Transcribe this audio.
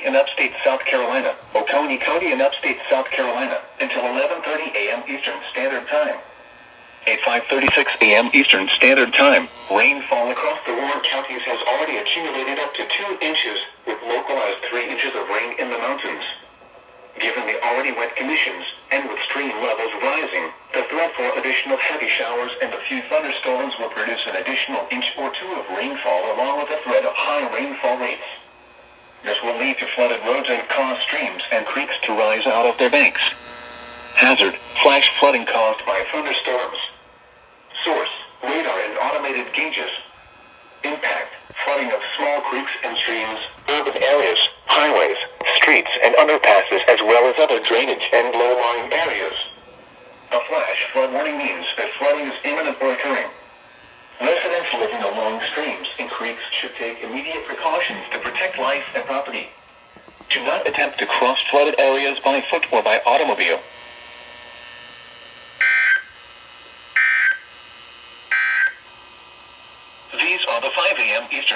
in upstate South Carolina, Oconee County in upstate South Carolina, until 11:30 a.m. Eastern Standard Time. At 5:36 a.m. Eastern Standard Time, rainfall across the Warren counties has already accumulated up to 2 inches, with localized 3 inches of rain in the mountains. Given the already wet conditions, and with stream levels rising, the threat for additional heavy showers and a few thunderstorms will produce an additional inch or 2 of rainfall along with the threat of high rainfall rates. This will lead to flooded roads and cause streams and creeks to rise out of their banks. Hazard: flash flooding caused by thunderstorms. Source: radar and automated gauges. Impact: flooding of small creeks and streams, urban areas, highways, streets and underpasses, as well as other drainage and low-lying areas. A flash flood warning means that flooding is imminent or occurring. Residents living along streams and creeks should take immediate precautions to protect life and property. Do not attempt to cross flooded areas by foot or by automobile. These are the 5 a.m. Eastern